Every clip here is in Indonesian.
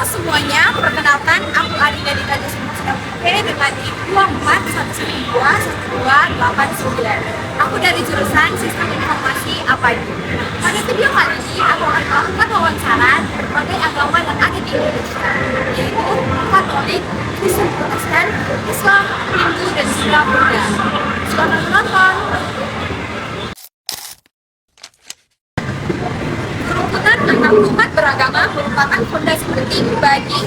Semuanya, perkenalkan aku Adina Dita Jasmine dengan NIM 2411212889. Aku dari jurusan Sistem Informasi APADI. Pada video kali ini, aku akan melakukan wawancara berbagai agama yang ada di Indonesia, yaitu Katolik, Kristen Protestan, Islam, Hindu, dan juga Buddha. Selamat menonton! Kerukunan antar umat beragama merupakan fondasi penting bagi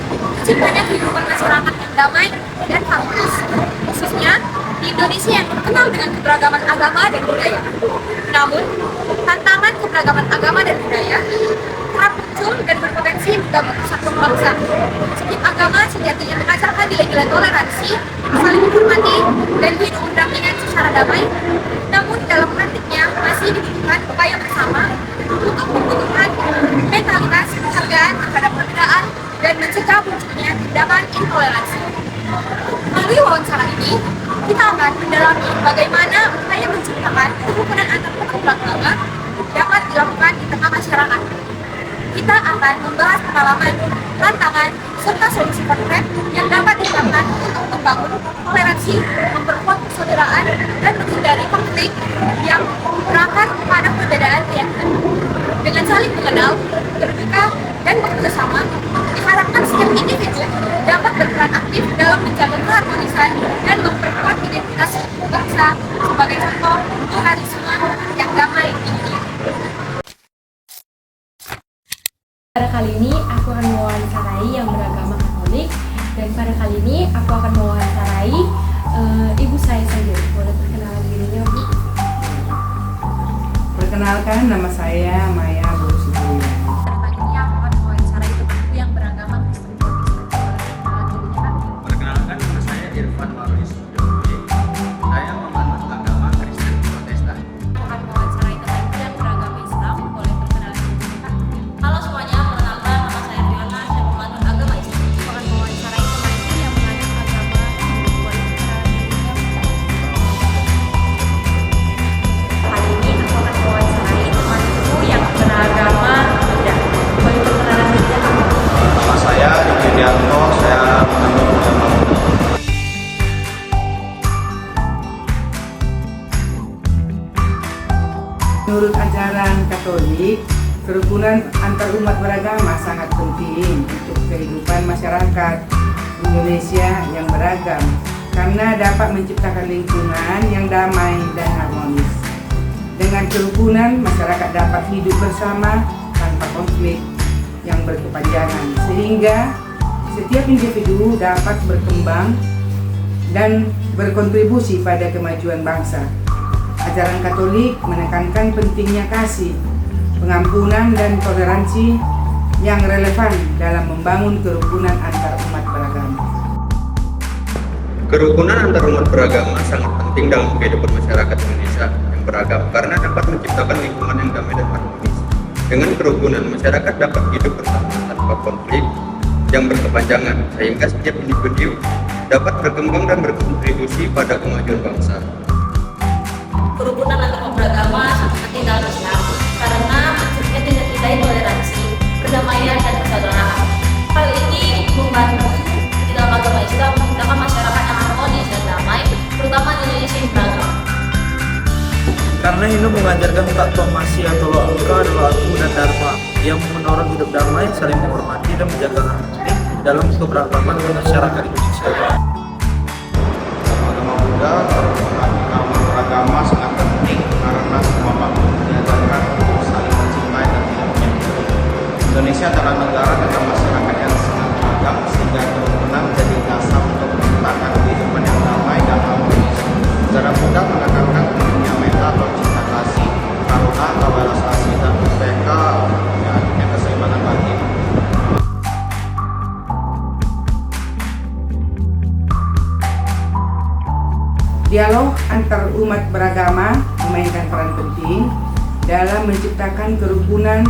terciptanya kehidupan masyarakat yang damai dan harmonis, khususnya di Indonesia yang terkenal dengan keberagaman agama dan budaya. Namun, tantangan keberagaman agama dan budaya kerap muncul dan berpotensi mengganggu satu bangsa. Setiap agama sejatinya mengajarkan nilai-nilai toleransi, saling menghormati, dan hidup berdampingan secara damai. Namun, dalam praktiknya masih dibutuhkan upaya bersama untuk membutuhkan mentalitas penghargaan terhadap perbedaan dan mencegah munculnya tindakan intoleransi. Melalui wawancara ini, kita akan mendalami bagaimana upaya menciptakan kerukunan antar umat beragama dapat dilakukan di tengah masyarakat. Kita akan membahas pengalaman, tantangan, serta solusi konkret yang dapat diterapkan untuk membangun toleransi, memperkuat persaudaraan, dan menghindari konflik yang berakar pada perbedaan keyakinan. Dengan saling mengenal, terbuka, dan bekerja sama, diharapkan setiap individu dapat berperan aktif dalam menjaga keharmonisan dan memperkuat identitas bangsa sebagai contoh pluralisme yang damai di dunia. Pada kali ini aku akan mewawancarai yang beragama Katolik, dan pada kali ini aku akan mewawancarai ibu saya saja. Boleh perkenalan dirinya, Bu? Perkenalkan, nama saya Maya Burusubuya. Pada kali ini aku akan mewawancarai temanku yang beragama Kristen Protestan. Perkenalkan, nama saya Irfan Waris Jokowi. Saya memanut agama Kristen Protestan. Aku akan mewawancarai temanku yang beragama Islam. Boleh perkenalan dirinya. Halo semuanya, perkenalkan nama saya Fiona, saya memanut agama Islam. Aku akan mewawancarai temanku yang menganut agama Hindu. Boleh perkenalan dirinya. Kali ini aku akan mewawancarai temanku yang beragama Buddha. Boleh perkenalan dirinya? Nama saya Yudianto, saya menganut agama Buddha. Menurut ajaran Katolik, kerukunan antar umat beragama sangat penting untuk kehidupan masyarakat Indonesia yang beragam karena dapat menciptakan lingkungan yang damai dan harmonis. Dengan kerukunan, masyarakat dapat hidup bersama tanpa konflik yang berkepanjangan, sehingga setiap individu dapat berkembang dan berkontribusi pada kemajuan bangsa. Ajaran Katolik menekankan pentingnya kasih, pengampunan, dan toleransi yang relevan dalam membangun kerukunan antar umat beragama. Kerukunan antar umat beragama sangat penting dalam kehidupan masyarakat Indonesia yang beragam karena dapat menciptakan lingkungan yang damai dan harmonis. Dengan kerukunan, masyarakat dapat hidup bersama tanpa konflik yang berkepanjangan, sehingga setiap individu dapat berkembang dan berkontribusi pada kemajuan bangsa. Kerukunan antar umat beragama sangat penting dalam masyarakat karena menciptakan nilai toleransi, perdamaian, dan persaudaraan. Hal ini membantu di dalam agama Islam menciptakan masyarakat yang harmonis dan damai, terutama di Indonesia yang beragam. Karena Hindu mengajarkan proklamasi atau lo aku dan dharma yang mendorong hidup damai, saling menghormati dan menjaga harmoni dalam keberagaman masyarakat Indonesia. Agama Buddha merupakan agama beragama sangat penting karena semua makhluk diajarkan untuk saling mencintai dan tidak menyakiti. Indonesia adalah negara dengan masyarakat yang sangat beragam sehingga kerukunan menjadi dasar untuk menciptakan kehidupan yang damai dan harmonis. Sejarah Buddha menekankan pentingnya metta atau cinta kasih, karuna, tawalas asih, dan upeka yang keseimbangan bagi. Dialog antar umat beragama memainkan peran penting dalam menciptakan kerukunan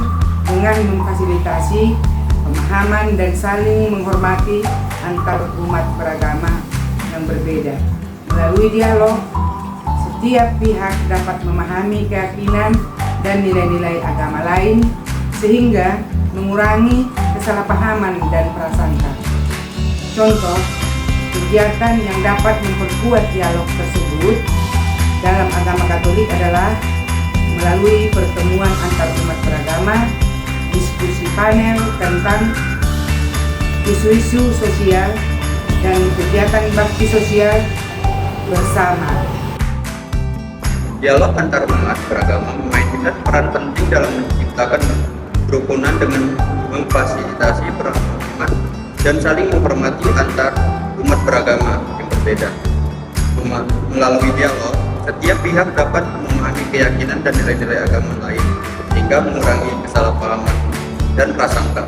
dengan memfasilitasi pemahaman dan saling menghormati antar umat beragama yang berbeda. Melalui dialog, setiap pihak dapat memahami keyakinan dan nilai-nilai agama lain sehingga mengurangi kesalahpahaman dan prasangka. Contoh, kegiatan yang dapat memperkuat dialog tersebut dalam agama Katolik adalah melalui pertemuan antar umat beragama, diskusi panel tentang isu-isu sosial, dan kegiatan bakti sosial bersama. Dialog antar umat beragama memainkan peran penting dalam menciptakan kerukunan dengan memfasilitasi pemahaman dan saling menghormati antar umat beragama yang berbeda. Melalui dialog, setiap pihak dapat memahami keyakinan dan nilai-nilai agama lain sehingga mengurangi kesalahpahaman dan prasangka.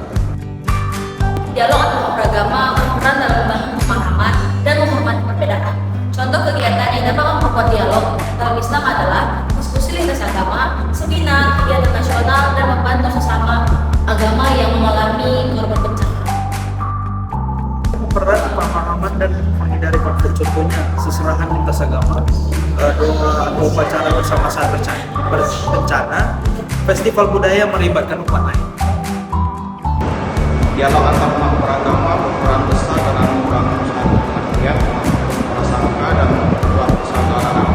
Dialog antar beragama berperan dalam membangun pemahaman dan menghormati perbedaan. Contoh kegiatan yang dapat memperkuat dialog dalam Islam adalah diskusi lintas agama, seminar, kegiatan nasional, dan membantu sesama agama yang mengalami korban bencana. Peran pemahaman dan menghindari konflik, contohnya seserahan lintas agama, doa atau upacara bersama saat bencana, festival budaya melibatkan umat lain. Dialog antar umat beragama berperan besar dalam membangun suatu pengertian, prasangka, dan membuat persaudaraan.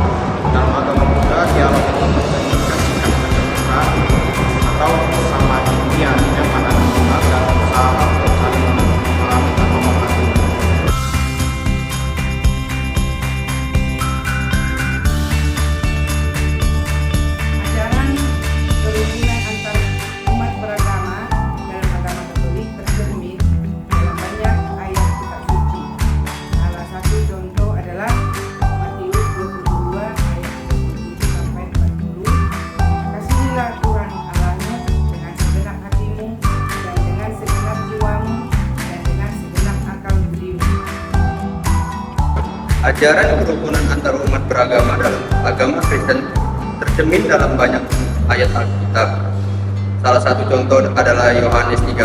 Dalam agama Buddha, dialog itu mencerminkan sikap keterbukaan atau sama impian yang akan benar dan usaha untuk saling memahami dan memahami. Ajaran kerukunan antar umat beragama dalam agama Katolik tercermin dalam banyak ayat kitab suci. Salah satu contoh adalah Matius 22 ayat 37 sampai 40. Kasihilah Tuhan Allahmu dengan segenap hatimu dan dengan segenap jiwamu dan dengan segenap akal budimu. Ajaran kerukunan antar umat beragama dalam agama Kristen tercermin dalam banyak ayat Alkitab. Salah satu contoh adalah Yohanes 13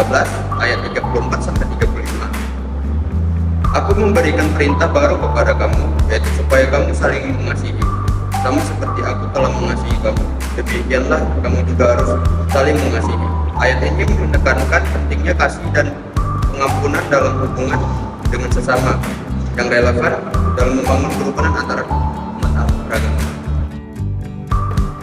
ayat 34 sampai 35. Aku memberikan perintah baru kepada kamu, yaitu supaya kamu saling mengasihi, sama seperti aku telah mengasihi kamu. Demikianlah kamu juga harus saling mengasihi. Ayat ini menekankan pentingnya kasih dan pengampunan dalam hubungan dengan sesama yang relevan dalam membangun kerukunan antara umat beragama.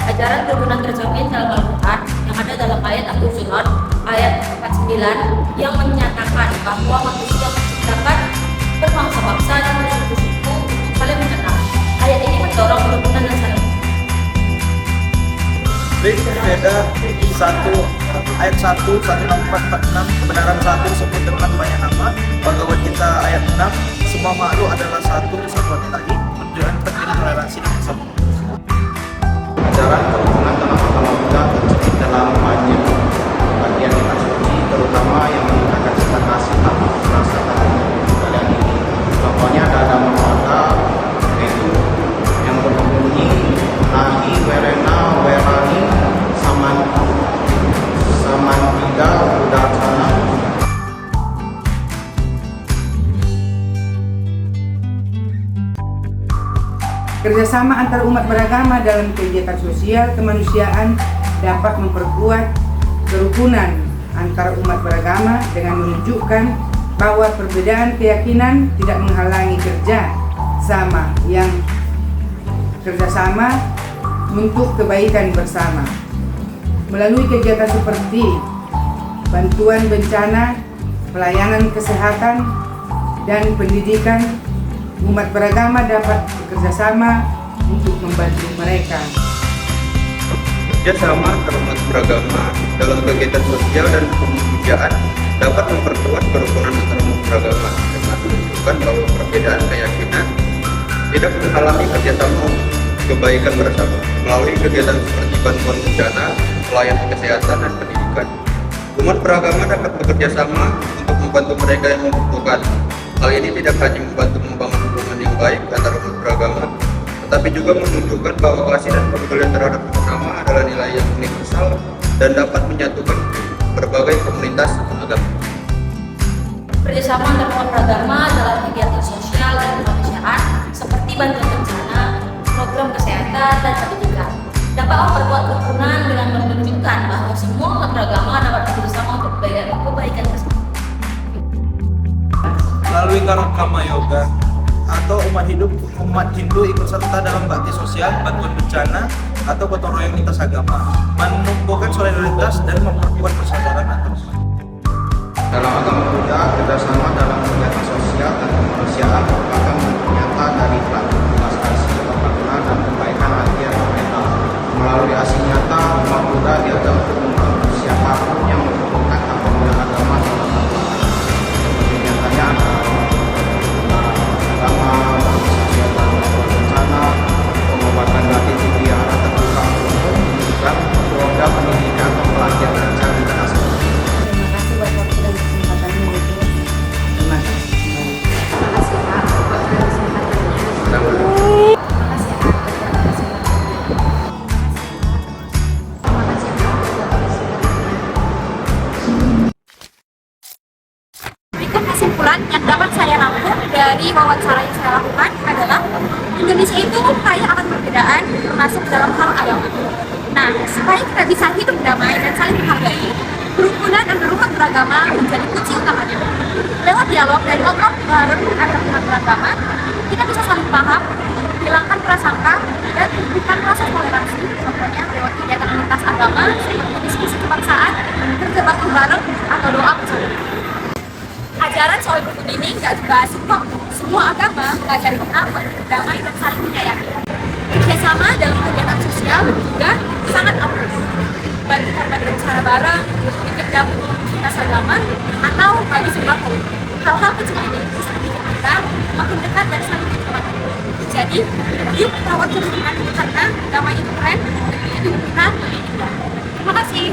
Ajaran kerukunan tercermin dalam Al-Quran yang ada dalam ayat Al-Hujurat ayat 49 yang menyatakan bahwa manusia menciptakan berbangsa-bangsa dan bersuku-suku untuk saling mengenal. Ayat ini mendorong kerukunan dan saling Beda 1 ayat 1 16446 kebenaran satu disebut dengan banyak nama. Bhagavad Gita ayat 6 semua makhluk adalah satu kesatuan ilahi, menunjukkan pentingnya toleransi dan bersama. Ajaran kerukunan dalam agama Buddha tercermin dalam banyak bagian kitab suci, terutama yang menggunakan sifat kasih atau rasa kalian ini. Contohnya ada Dhammapada, yaitu yang berbunyi Nahi Werena Werani Samantida Udacana. Kerjasama antar umat beragama dalam kegiatan sosial kemanusiaan dapat memperkuat kerukunan antar umat beragama dengan menunjukkan bahwa perbedaan keyakinan tidak menghalangi kerja sama yang kerjasama untuk kebaikan bersama. Melalui kegiatan seperti bantuan bencana, pelayanan kesehatan, dan pendidikan, umat beragama dapat bekerjasama untuk membantu mereka. Kerjasama antar umat beragama dalam kegiatan sosial dan kemanusiaan dapat memperkuat kerukunan antar umat beragama dengan menunjukkan bahwa perbedaan keyakinan tidak menghalangi kerjasama kebaikan bersama. Melalui kegiatan seperti bantuan bencana, pelayanan kesehatan, dan pendidikan, umat beragama dapat bekerja sama untuk membantu mereka yang membutuhkan. Hal ini tidak hanya membantu membangun hubungan yang baik antara umat beragama, tetapi juga menunjukkan bahwa kasih dan kepedulian terhadap sesama adalah nilai yang universal dan dapat menyatukan berbagai komunitas agama. Kerjasama antar umat beragama dalam kegiatan sosial dan kemanusiaan seperti bantuan bencana, program kesehatan, dan pendidikan dapat memperkuat kerukunan dengan menunjukkan bahwa semua umat beragama dapat bekerjasama untuk kebaikan bersama. Melalui Karma Yoga atau umat Hindu ikut serta dalam bakti sosial, bantuan bencana, atau gotong royong lintas agama, menumbuhkan solidaritas dan memperkuat persaudaraan antar umat. Dalam agama Buddha, kerjasama dalam kegiatan sosial dan kemanusiaan merupakan bentuk nyata dari belas kasih, kemakmuran, dan kebaikan hati yang mental. Melalui aksi nyata, umat Buddha diajak untuk membantu siapapun yang membutuhkan apabila agama salah satu. Seperti nyatanya antara agama, bakti sosial dan bantuan bencana, pengobatan gratis di wihara terbuka umum, dan program pendidikan pembelajaran lancar di tanah suci. Terima kasih buat waktu dan kesempatannya itu. Terima kasih. Terima kasih Kak buat kesempatannya. Sama. Terima kasih Kak buat kesempatannya. Terima kasih Kak buat kesempatannya. Berikut kesimpulan yang dapat saya rangkum dari wawancara yang saya lakukan adalah Indonesia itu kaya akan perbedaan termasuk dalam hal agama. Nah, supaya kita bisa hidup damai dan saling menghargai, kerukunan antar umat beragama menjadi kunci utamanya. Lewat dialog dan ngobrol bareng antar umat beragama, kita bisa saling paham, hilangkan prasangka, dan tumbuhkan rasa toleransi. Contohnya lewat kegiatan lintas agama seperti diskusi kebangsaan, kerja bakti bareng, atau doa bersama. Ajaran soal rukun ini nggak dibahas kok. Semua agama mengajari kita untuk berdamai dan saling menyayangi. Kerjasama dalam kegiatan sosial juga sangat ampuh. Bantu korban bencana bareng, ikut gabung komunitas agama, atau bagi sembako. Hal-hal kecil ini bisa bikin kita makin dekat dan saling menghormati. Jadi, yuk rawat kerukunan karena damai itu keren, dan hidup kita lebih indah. Terima kasih.